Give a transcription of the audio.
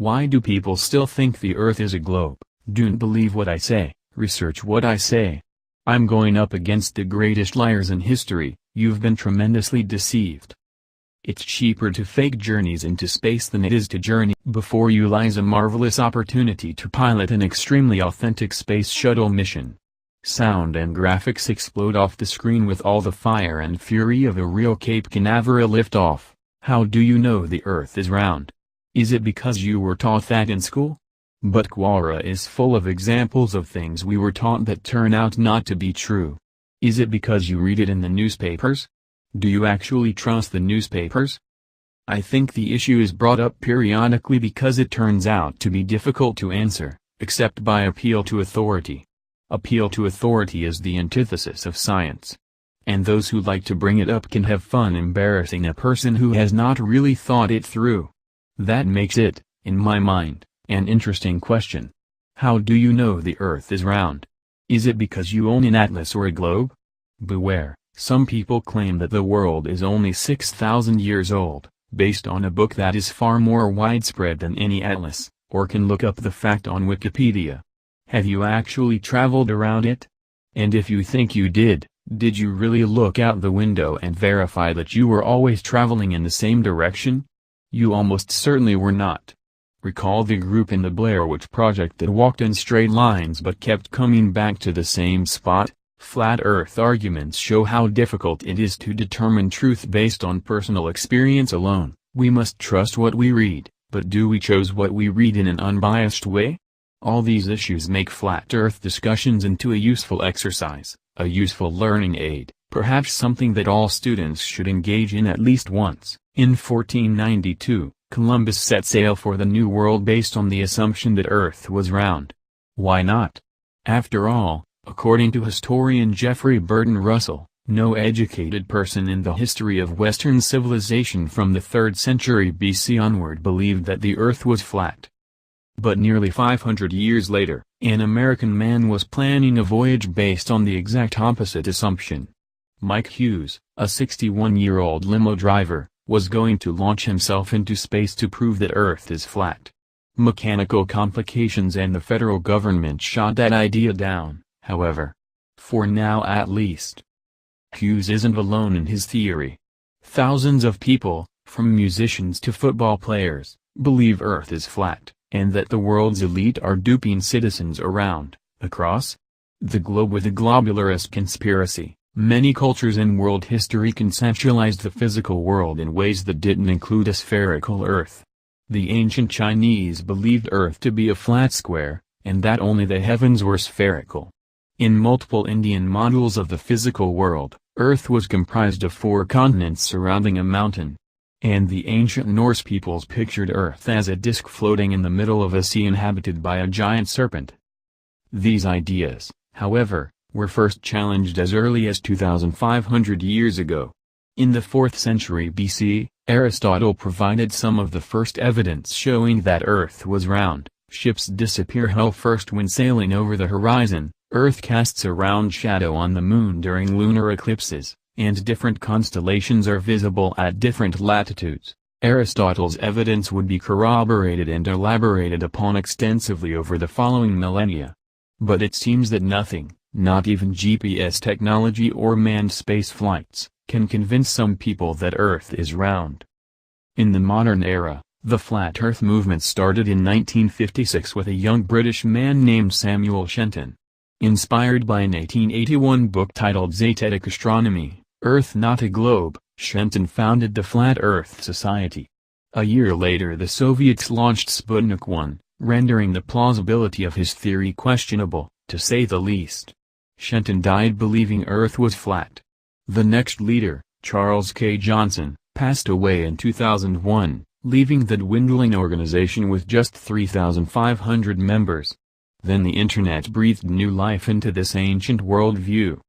Why do people still think the Earth is a globe? Don't believe what I say, research what I say. I'm going up against the greatest liars in history. You've been tremendously deceived. It's cheaper to fake journeys into space than it is to journey. Before you lies a marvelous opportunity to pilot an extremely authentic space shuttle mission. Sound and graphics explode off the screen with all the fire and fury of a real Cape Canaveral liftoff. How do you know the Earth is round? Is it because you were taught that in school? But Quora is full of examples of things we were taught that turn out not to be true. Is it because you read it in the newspapers? Do you actually trust the newspapers? I think the issue is brought up periodically because it turns out to be difficult to answer, except by appeal to authority. Appeal to authority is the antithesis of science. And those who like to bring it up can have fun embarrassing a person who has not really thought it through. That makes it, in my mind, an interesting question. How do you know the Earth is round? Is it because you own an atlas or a globe? Beware, some people claim that the world is only 6,000 years old, based on a book that is far more widespread than any atlas, or can look up the fact on Wikipedia. Have you actually traveled around it? And if you think you did you really look out the window and verify that you were always traveling in the same direction? You almost certainly were not. Recall the group in the Blair Witch Project that walked in straight lines but kept coming back to the same spot? Flat Earth arguments show how difficult it is to determine truth based on personal experience alone. We must trust what we read, but do we choose what we read in an unbiased way? All these issues make Flat Earth discussions into a useful exercise, a useful learning aid, perhaps something that all students should engage in at least once. In 1492, Columbus set sail for the New World based on the assumption that Earth was round. Why not? After all, according to historian Jeffrey Burton Russell, no educated person in the history of Western civilization from the 3rd century BC onward believed that the Earth was flat. But nearly 500 years later, an American man was planning a voyage based on the exact opposite assumption. Mike Hughes, a 61-year-old limo driver, was going to launch himself into space to prove that Earth is flat. Mechanical complications and the federal government shot that idea down, however. For now at least. Hughes isn't alone in his theory. Thousands of people, from musicians to football players, believe Earth is flat, and that the world's elite are duping citizens across the globe with a globularist conspiracy. Many cultures in world history conceptualized the physical world in ways that didn't include a spherical Earth. The ancient Chinese believed Earth to be a flat square, and that only the heavens were spherical. In multiple Indian models of the physical world, Earth was comprised of 4 continents surrounding a mountain. And the ancient Norse peoples pictured Earth as a disk floating in the middle of a sea inhabited by a giant serpent. These ideas, however, were first challenged as early as 2,500 years ago. In the 4th century BC, Aristotle provided some of the first evidence showing that Earth was round. Ships disappear hull first when sailing over the horizon, Earth casts a round shadow on the moon during lunar eclipses, and different constellations are visible at different latitudes. Aristotle's evidence would be corroborated and elaborated upon extensively over the following millennia. But it seems that nothing, not even GPS technology or manned space flights, can convince some people that Earth is round. In the modern era, the Flat Earth movement started in 1956 with a young British man named Samuel Shenton. Inspired by an 1881 book titled Zetetic Astronomy, Earth Not a Globe, Shenton founded the Flat Earth Society. A year later the Soviets launched Sputnik 1, rendering the plausibility of his theory questionable, to say the least. Shenton died believing Earth was flat. The next leader, Charles K. Johnson, passed away in 2001, leaving the dwindling organization with just 3,500 members. Then the internet breathed new life into this ancient worldview.